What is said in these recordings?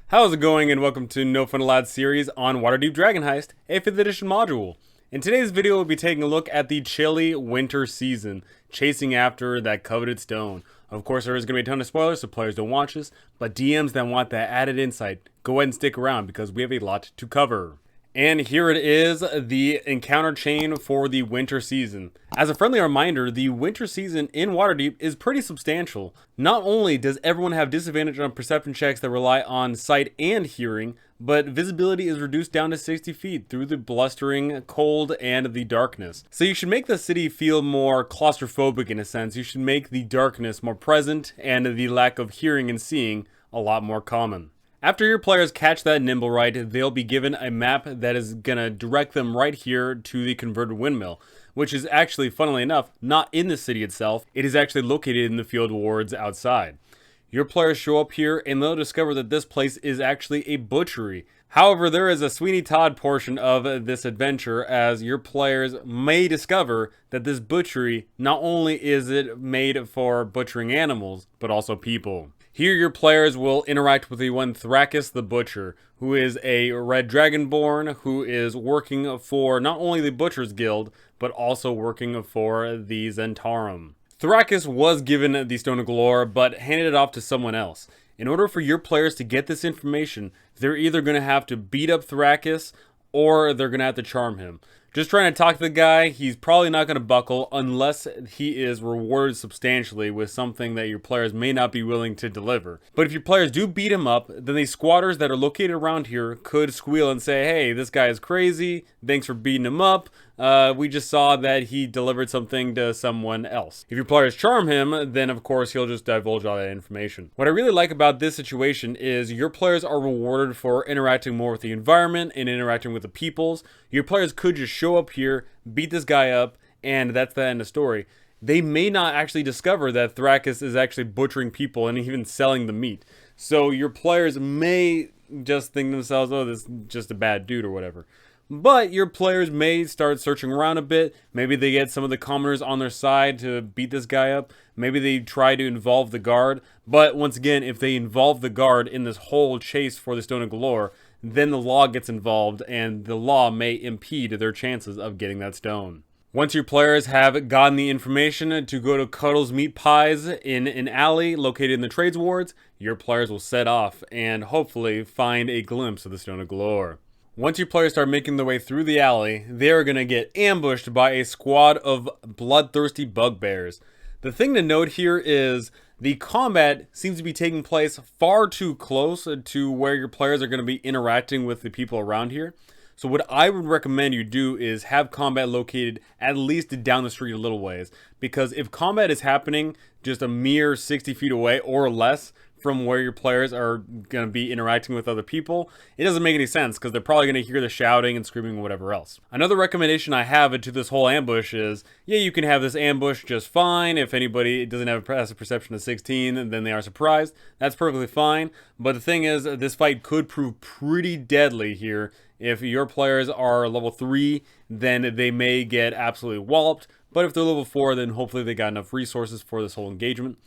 How's it going, and welcome to No Fun Allowed series on Waterdeep Dragon Heist, a 5th edition module. In today's video, we'll be taking a look at the chilly winter season, chasing after that coveted stone. Of course, there is going to be a ton of spoilers, so players don't watch this, but DMs that want that added insight, go ahead and stick around because we have a lot to cover. And here it is, the encounter chain for the winter season. As a friendly reminder, the winter season in Waterdeep is pretty substantial. Not only does everyone have disadvantage on perception checks that rely on sight and hearing, but visibility is reduced down to 60 feet through the blustering cold and the darkness. So you should make the city feel more claustrophobic in a sense. You should make the darkness more present and the lack of hearing and seeing a lot more common. After your players catch that nimble right, they'll be given a map that is going to direct them right here to the converted windmill, which is actually, funnily enough, not in the city itself. It is actually located in the field wards outside. Your players show up here and they'll discover that this place is actually a butchery. However, there is a Sweeney Todd portion of this adventure, as your players may discover that this butchery, not only is it made for butchering animals, but also people. Here your players will interact with the one Thrakis the Butcher, who is a red dragonborn who is working for not only the Butcher's Guild, but also working for the Zentarum. Thrakis was given the Stone of Galore, but handed it off to someone else. In order for your players to get this information, they're either going to have to beat up Thrakis, or they're going to have to charm him. Just trying to talk to the guy, he's probably not going to buckle unless he is rewarded substantially with something that your players may not be willing to deliver. But if your players do beat him up, then the squatters that are located around here could squeal and say, hey, this guy is crazy, thanks for beating him up. We just saw that he delivered something to someone else. If your players charm him, then of course he'll just divulge all that information. What I really like about this situation is your players are rewarded for interacting more with the environment and interacting with the peoples. Your players could just show up here, beat this guy up, and that's the end of the story. They may not actually discover that Thrakis is actually butchering people and even selling the meat. So your players may just think to themselves, oh, this is just a bad dude or whatever. But your players may start searching around a bit. Maybe they get some of the commoners on their side to beat this guy up. Maybe they try to involve the guard. But once again, if they involve the guard in this whole chase for the Stone of Galore, then the law gets involved and the law may impede their chances of getting that stone. Once your players have gotten the information to go to Cuddle's Meat Pies in an alley located in the trades wards, your players will set off and hopefully find a glimpse of the Stone of Galore. Once your players start making their way through the alley, they are going to get ambushed by a squad of bloodthirsty bugbears. The thing to note here is the combat seems to be taking place far too close to where your players are going to be interacting with the people around here. So what I would recommend you do is have combat located at least down the street a little ways. Because if combat is happening just a mere 60 feet away or less from where your players are going to be interacting with other people, it doesn't make any sense because they're probably going to hear the shouting and screaming and whatever else. Another recommendation I have to this whole ambush is, yeah, you can have this ambush just fine. If anybody doesn't have a passive perception of 16, then they are surprised. That's perfectly fine. But the thing is, this fight could prove pretty deadly here. If your players are level 3, then they may get absolutely walloped. But if they're level 4, then hopefully they got enough resources for this whole engagement.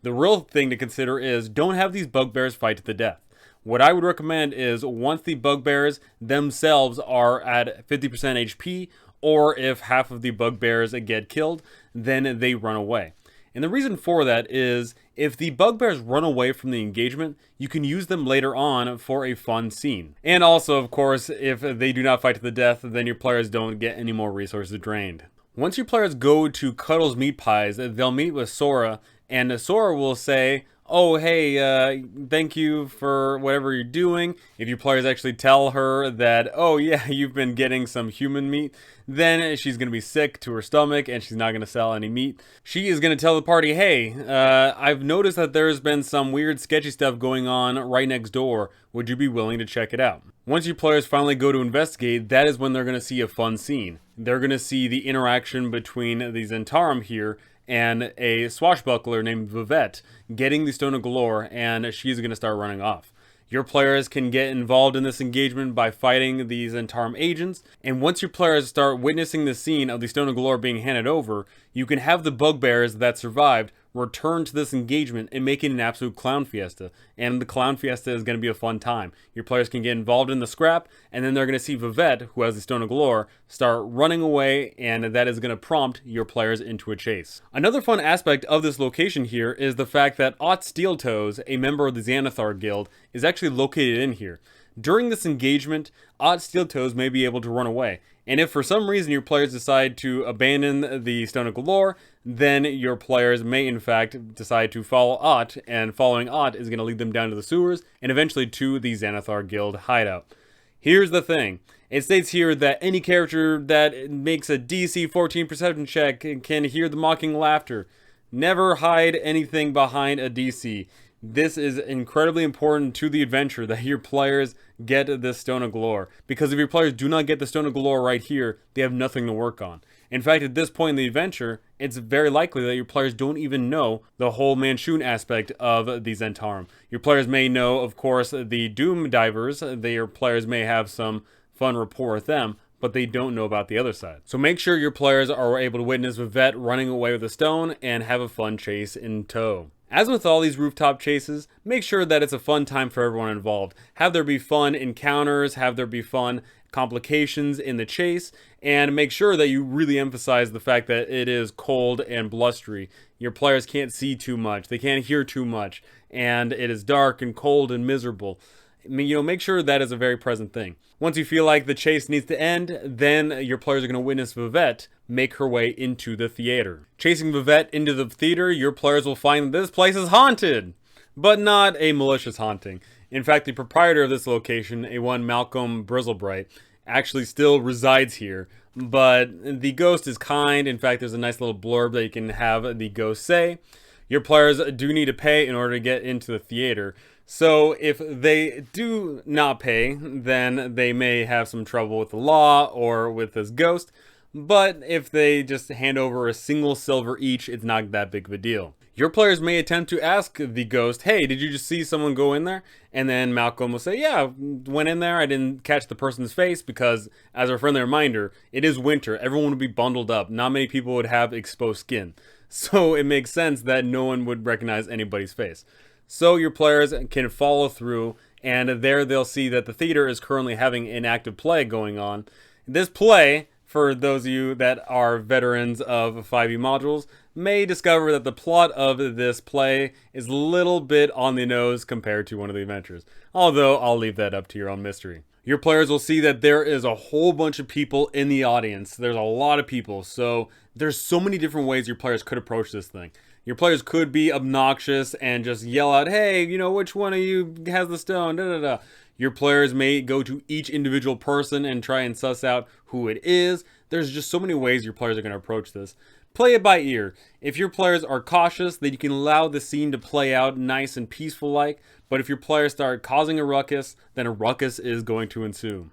The real thing to consider is don't have these bugbears fight to the death. What I would recommend is once the bugbears themselves are at 50% HP, or if half of the bugbears get killed, then they run away. And the reason for that is if the bugbears run away from the engagement, you can use them later on for a fun scene. And also, of course, if they do not fight to the death, then your players don't get any more resources drained. Once your players go to Cuddle's Meat Pies, they'll meet with Sora, and Sora will say, oh, hey, thank you for whatever you're doing. If your players actually tell her that, oh, yeah, you've been getting some human meat, then she's going to be sick to her stomach and she's not going to sell any meat. She is going to tell the party, hey, I've noticed that there's been some weird sketchy stuff going on right next door. Would you be willing to check it out? Once your players finally go to investigate, that is when they're going to see a fun scene. They're going to see the interaction between the Zentarum here and a swashbuckler named Vivette getting the Stone of Galore, and she's going to start running off. Your players can get involved in this engagement by fighting these Zentarum agents, and once your players start witnessing the scene of the Stone of Galore being handed over, you can have the bugbears that survived return to this engagement and make it an absolute clown fiesta. And the clown fiesta is going to be a fun time. Your players can get involved in the scrap, and then they're going to see Vivette, who has the Stone of Galore, start running away, and that is going to prompt your players into a chase. Another fun aspect of this location here is the fact that Ott Steeltoes, a member of the Xanathar Guild, is actually located in here. During this engagement, Ott Steeltoes may be able to run away, and if for some reason your players decide to abandon the Stone of Galore, then your players may in fact decide to follow Ott, and following Ott is going to lead them down to the sewers, and eventually to the Xanathar Guild hideout. Here's the thing. It states here that any character that makes a DC 14 perception check can hear the mocking laughter. Never hide anything behind a DC. This is incredibly important to the adventure that your players get this Stone of Galore. Because if your players do not get the Stone of Galore right here, they have nothing to work on. In fact, at this point in the adventure, it's very likely that your players don't even know the whole Manshoon aspect of the Zhentarim. Your players may know, of course, the Doom Divers. Your players may have some fun rapport with them, but they don't know about the other side. So make sure your players are able to witness Vivette running away with a stone and have a fun chase in tow. As with all these rooftop chases, make sure that it's a fun time for everyone involved. Have there be fun encounters, have there be fun complications in the chase, and make sure that you really emphasize the fact that it is cold and blustery. Your players can't see too much, they can't hear too much, and it is dark and cold and miserable. Make sure that is a very present thing. Once you feel like the chase needs to end, then your players are going to witness Vivette make her way into the theater. Chasing Vivette into the theater, your players will find that this place is haunted, but not a malicious haunting. In fact, the proprietor of this location, a one Malcolm Brizzlebright, actually still resides here, but the ghost is kind. In fact, there's a nice little blurb that you can have the ghost say. Your players do need to pay in order to get into the theater. So if they do not pay, then they may have some trouble with the law or with this ghost. But if they just hand over a single silver each, it's not that big of a deal. Your players may attempt to ask the ghost, hey, did you just see someone go in there? And then Malcolm will say, yeah, went in there. I didn't catch the person's face because, as a friendly reminder, it is winter. Everyone would be bundled up. Not many people would have exposed skin. So it makes sense that no one would recognize anybody's face. So your players can follow through, and there they'll see that the theater is currently having an active play going on. This play, for those of you that are veterans of 5e modules, may discover that the plot of this play is a little bit on the nose compared to one of the adventures. Although, I'll leave that up to your own mystery. Your players will see that there is a whole bunch of people in the audience. There's a lot of people, so there's so many different ways your players could approach this thing. Your players could be obnoxious and just yell out, hey, which one of you has the stone, da da da. Your players may go to each individual person and try and suss out who it is. There's just so many ways your players are going to approach this. Play it by ear. If your players are cautious, then you can allow the scene to play out nice and peaceful like, but if your players start causing a ruckus, then a ruckus is going to ensue.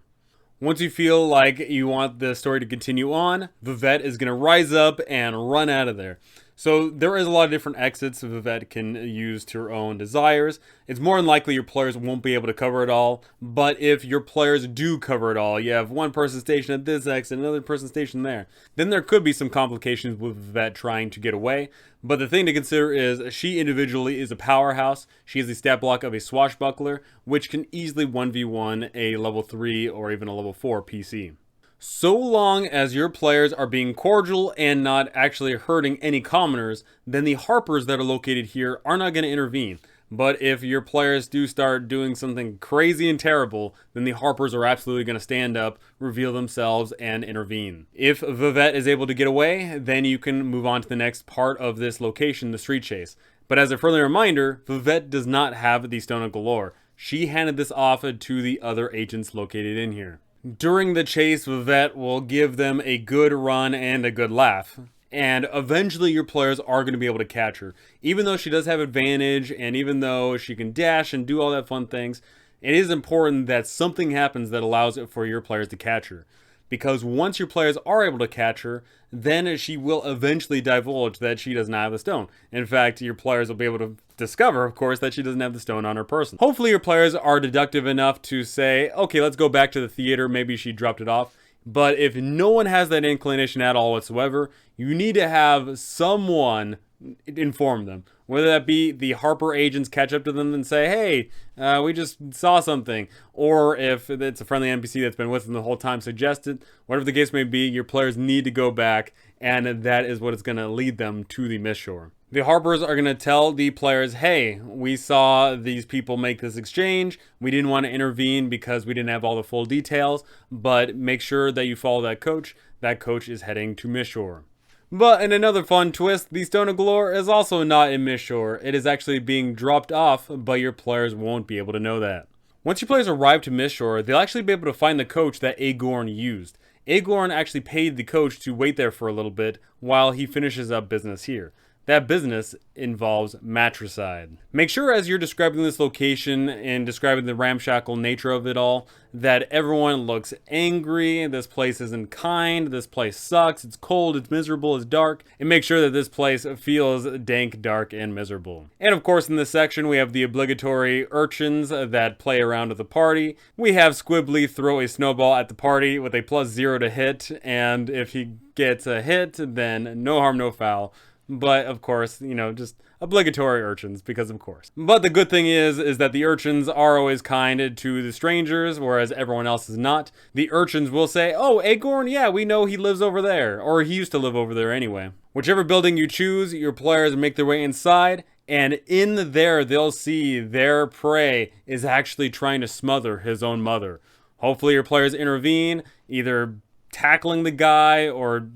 Once you feel like you want the story to continue on, Vivette is going to rise up and run out of there. So there is a lot of different exits Vivette can use to her own desires. It's more than likely your players won't be able to cover it all, but if your players do cover it all, you have one person stationed at this exit, another person stationed there, then there could be some complications with Vivette trying to get away. But the thing to consider is she individually is a powerhouse. She has the stat block of a swashbuckler, which can easily 1v1 a level 3 or even a level 4 PC. So long as your players are being cordial and not actually hurting any commoners, then the Harpers that are located here are not going to intervene. But if your players do start doing something crazy and terrible, then the Harpers are absolutely going to stand up, reveal themselves, and intervene. If Vivette is able to get away, then you can move on to the next part of this location, the street chase. But as a friendly reminder, Vivette does not have the Stone of Galore. She handed this off to the other agents located in here. During the chase, Vivette will give them a good run and a good laugh. And eventually your players are going to be able to catch her. Even though she does have advantage, and even though she can dash and do all that fun things, it is important that something happens that allows it for your players to catch her. Because once your players are able to catch her, then she will eventually divulge that she does not have the stone. In fact, your players will be able to discover, of course, that she doesn't have the stone on her person. Hopefully your players are deductive enough to say, okay, let's go back to the theater, maybe she dropped it off. But if no one has that inclination at all whatsoever, you need to have someone inform them. Whether that be the Harper agents catch up to them and say, hey, we just saw something. Or if it's a friendly NPC that's been with them the whole time, suggest it. Whatever the case may be, your players need to go back, and that is what is going to lead them to the Mistshore. The Harpers are going to tell the players, hey, we saw these people make this exchange. We didn't want to intervene because we didn't have all the full details, but make sure that you follow that coach. That coach is heading to Mistshore. But in another fun twist, the Stone of Galore is also not in Mistshore. It is actually being dropped off, but your players won't be able to know that. Once your players arrive to Mistshore, they'll actually be able to find the coach that Agorn used. Agorn actually paid the coach to wait there for a little bit while he finishes up business here. That business involves matricide. Make sure as you're describing this location and describing the ramshackle nature of it all, that everyone looks angry, this place isn't kind, this place sucks, it's cold, it's miserable, it's dark, and make sure that this place feels dank, dark, and miserable. And of course in this section we have the obligatory urchins that play around at the party. We have Squibbly throw a snowball at the party with a +0 to hit, and if he gets a hit, then no harm, no foul. But of course, just obligatory urchins, because of course. But the good thing is that the urchins are always kind to the strangers, whereas everyone else is not. The urchins will say, oh, Agorn, yeah, we know he lives over there, or he used to live over there anyway. Whichever building you choose, your players make their way inside, and in there they'll see their prey is actually trying to smother his own mother. Hopefully your players intervene, either tackling the guy or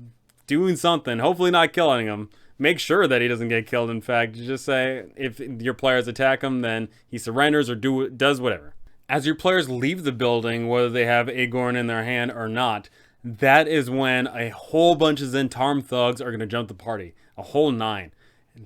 doing something, hopefully not killing him. Make sure that he doesn't get killed, in fact. Just say if your players attack him, then he surrenders or does whatever. As your players leave the building, whether they have Agorn in their hand or not, that is when a whole bunch of Zhentarim thugs are going to jump the party. A whole 9.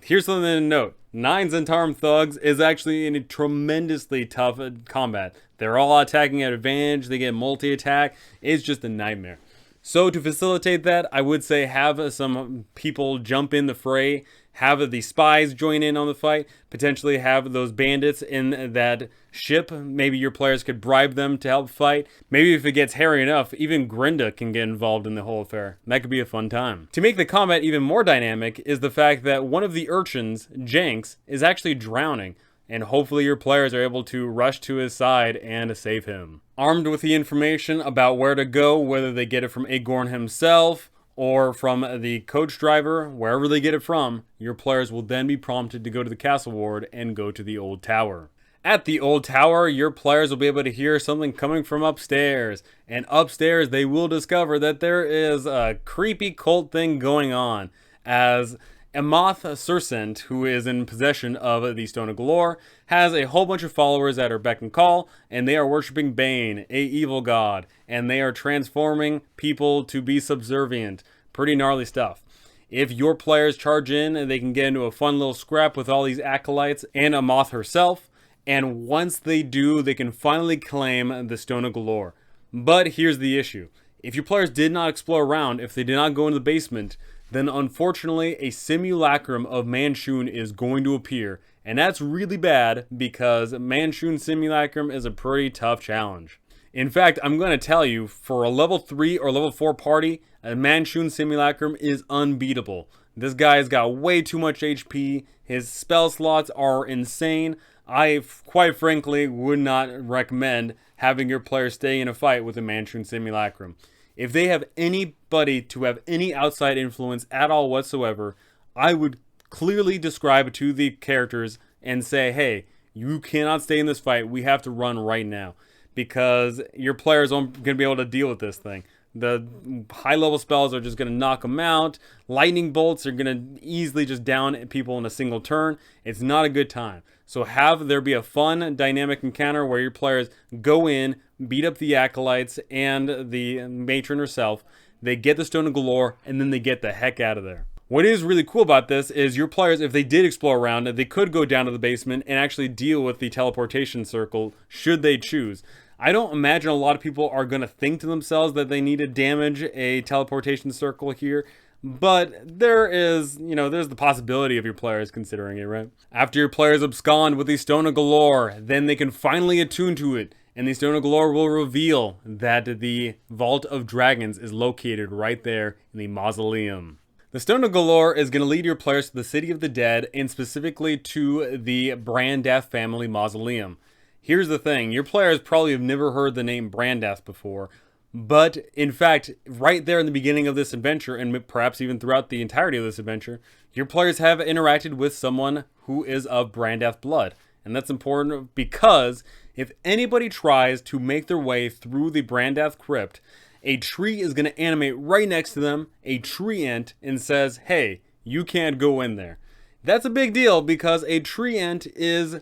Here's something to note. 9 Zhentarim thugs is actually in a tremendously tough combat. They're all attacking at advantage. They get multi-attack. It's just a nightmare. So to facilitate that, I would say have some people jump in the fray, have the spies join in on the fight, potentially have those bandits in that ship. Maybe your players could bribe them to help fight. Maybe if it gets hairy enough, even Grinda can get involved in the whole affair. That could be a fun time. To make the combat even more dynamic is the fact that one of the urchins, Jenks, is actually drowning. And hopefully your players are able to rush to his side and save him. Armed with the information about where to go, whether they get it from Agorn himself or from the coach driver, wherever they get it from, your players will then be prompted to go to the castle ward and go to the old tower. At the old tower, your players will be able to hear something coming from upstairs. And upstairs, they will discover that there is a creepy cult thing going on, as Amath Sursent, who is in possession of the Stone of Galore, has a whole bunch of followers at her beck and call, and they are worshipping Bane, a evil god, and they are transforming people to be subservient. Pretty gnarly stuff. If your players charge in, they can get into a fun little scrap with all these acolytes and Amath herself, and once they do, they can finally claim the Stone of Galore. But here's the issue. If your players did not explore around, if they did not go into the basement, then unfortunately a simulacrum of Manchun is going to appear. And that's really bad because Manchun simulacrum is a pretty tough challenge. In fact, I'm going to tell you, for a level 3 or level 4 party, a Manchun simulacrum is unbeatable. This guy's got way too much HP, his spell slots are insane. I, quite frankly, would not recommend having your players stay in a fight with a Manchun simulacrum. If they have anybody to have any outside influence at all whatsoever, I would clearly describe to the characters and say, hey, you cannot stay in this fight. We have to run right now because your players aren't going to be able to deal with this thing. The high level spells are just going to knock them out. Lightning bolts are going to easily just down people in a single turn. It's not a good time. So have there be a fun dynamic encounter where your players go in, beat up the acolytes and the matron herself. They get the Stone of Galore and then they get the heck out of there. What is really cool about this is your players, if they did explore around, they could go down to the basement and actually deal with the teleportation circle should they choose. I don't imagine a lot of people are going to think to themselves that they need to damage a teleportation circle here. But there is, there's the possibility of your players considering it, right? After your players abscond with the Stone of Galore, then they can finally attune to it And the Stone of Galore will reveal that the Vault of Dragons is located right there in the Mausoleum. The Stone of Galore is going to lead your players to the City of the Dead, and specifically to the Brandath family mausoleum. Here's the thing, your players probably have never heard the name Brandath before, but in fact, right there in the beginning of this adventure, and perhaps even throughout the entirety of this adventure, your players have interacted with someone who is of Brandath blood. And that's important because if anybody tries to make their way through the Brandath crypt, a tree is going to animate right next to them, a tree ent, and says, hey, you can't go in there. That's a big deal because a tree ent is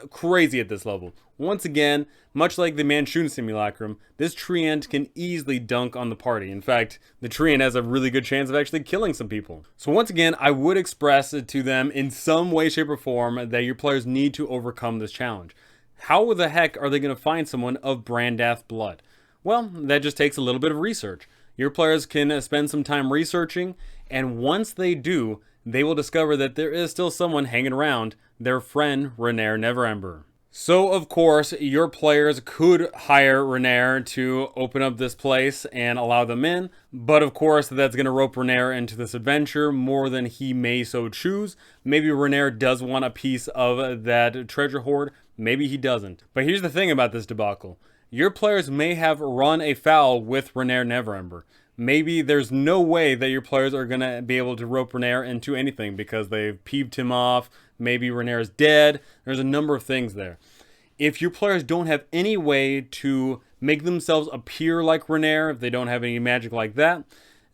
crazy at this level. Once again, much like the Manchun simulacrum, this tree ent can easily dunk on the party. In fact, the tree ent has a really good chance of actually killing some people. So once again, I would express it to them in some way, shape, or form that your players need to overcome this challenge. How the heck are they going to find someone of Brandath blood? Well, that just takes a little bit of research. Your players can spend some time researching, and once they do, they will discover that there is still someone hanging around, their friend Renaer Neverember. So, of course, your players could hire Renaer to open up this place and allow them in, but of course that's going to rope Renaer into this adventure more than he may so choose. Maybe Renaer does want a piece of that treasure hoard, maybe he doesn't. But here's the thing about this debacle. Your players may have run afoul with Renaer Neverember. Maybe there's no way that your players are going to be able to rope Renaer into anything because they've peeved him off. Maybe Renaer is dead. There's a number of things there. If your players don't have any way to make themselves appear like Renaer, if they don't have any magic like that,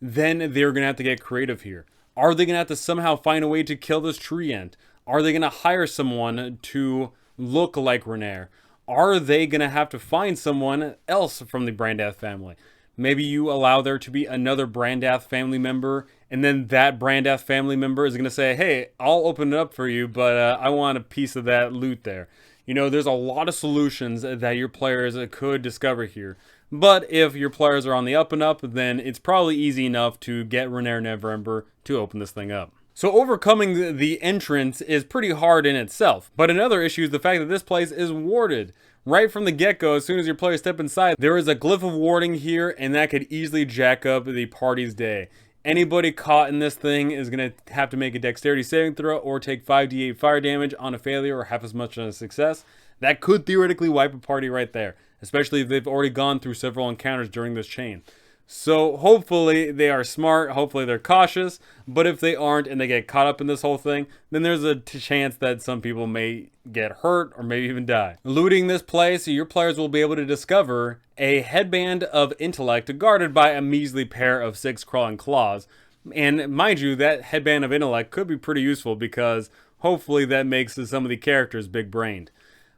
then they're going to have to get creative here. Are they going to have to somehow find a way to kill this tree ent? Are they going to hire someone to look like Renaer? Are they going to have to find someone else from the Brandath family? Maybe you allow there to be another Brandath family member, and then that Brandath family member is going to say, hey, I'll open it up for you, but I want a piece of that loot there. You know, there's a lot of solutions that your players could discover here. But if your players are on the up and up, then it's probably easy enough to get Renaer Neverember to open this thing up. So overcoming the entrance is pretty hard in itself. But another issue is the fact that this place is warded. Right from the get-go, as soon as your players step inside, there is a glyph of warding here, and that could easily jack up the party's day. Anybody caught in this thing is going to have to make a dexterity saving throw or take 5d8 fire damage on a failure or half as much on a success. That could theoretically wipe a party right there, especially if they've already gone through several encounters during this chain. So hopefully they are smart, hopefully they're cautious, but if they aren't and they get caught up in this whole thing, then there's a chance that some people may get hurt or maybe even die. Looting this place, your players will be able to discover a headband of intellect guarded by a measly pair of 6 crawling claws. And mind you, that headband of intellect could be pretty useful because hopefully that makes some of the characters big-brained.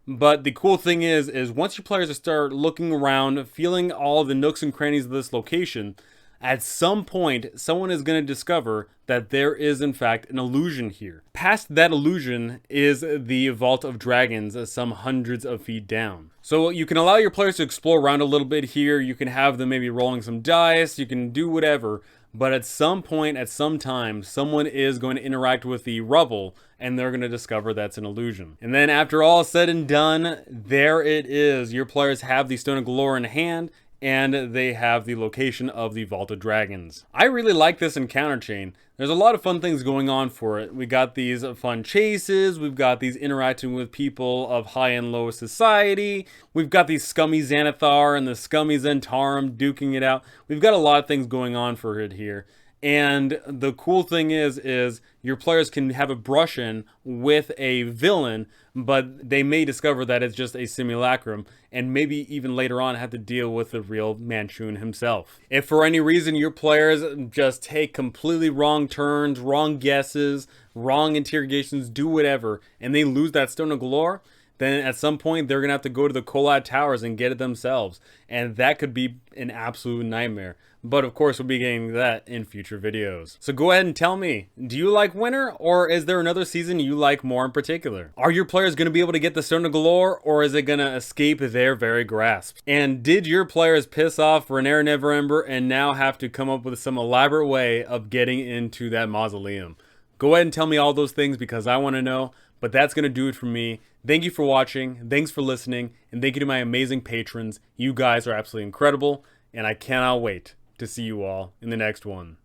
But the cool thing is once your players start looking around, feeling all the nooks and crannies of this location, at some point, someone is going to discover that there is, in fact, an illusion here. Past that illusion is the Vault of Dragons, some hundreds of feet down. So you can allow your players to explore around a little bit here. You can have them maybe rolling some dice. You can do whatever. But at some point, at some time, someone is going to interact with the rubble, and they're going to discover that's an illusion. And then after all is said and done, there it is. Your players have the Stone of Galore in hand, and they have the location of the Vault of Dragons. I really like this encounter chain. There's a lot of fun things going on for it. We got these fun chases, we've got these interacting with people of high and low society, we've got these scummy Xanathar and the scummy Zentarum duking it out. We've got a lot of things going on for it here. And the cool thing is your players can have a brush-in with a villain, but they may discover that it's just a simulacrum, and maybe even later on have to deal with the real Manchun himself. If for any reason your players just take completely wrong turns, wrong guesses, wrong interrogations, do whatever, and they lose that Stone of Galore, then at some point they're going to have to go to the Kolad Towers and get it themselves. And that could be an absolute nightmare. But of course we'll be getting that in future videos. So go ahead and tell me, do you like Winter, or is there another season you like more in particular? Are your players going to be able to get the Stone of Galore, or is it going to escape their very grasp? And did your players piss off Renaer Neverember and now have to come up with some elaborate way of getting into that mausoleum? Go ahead and tell me all those things because I want to know. But that's going to do it for me. Thank you for watching. Thanks for listening. And thank you to my amazing patrons. You guys are absolutely incredible. And I cannot wait to see you all in the next one.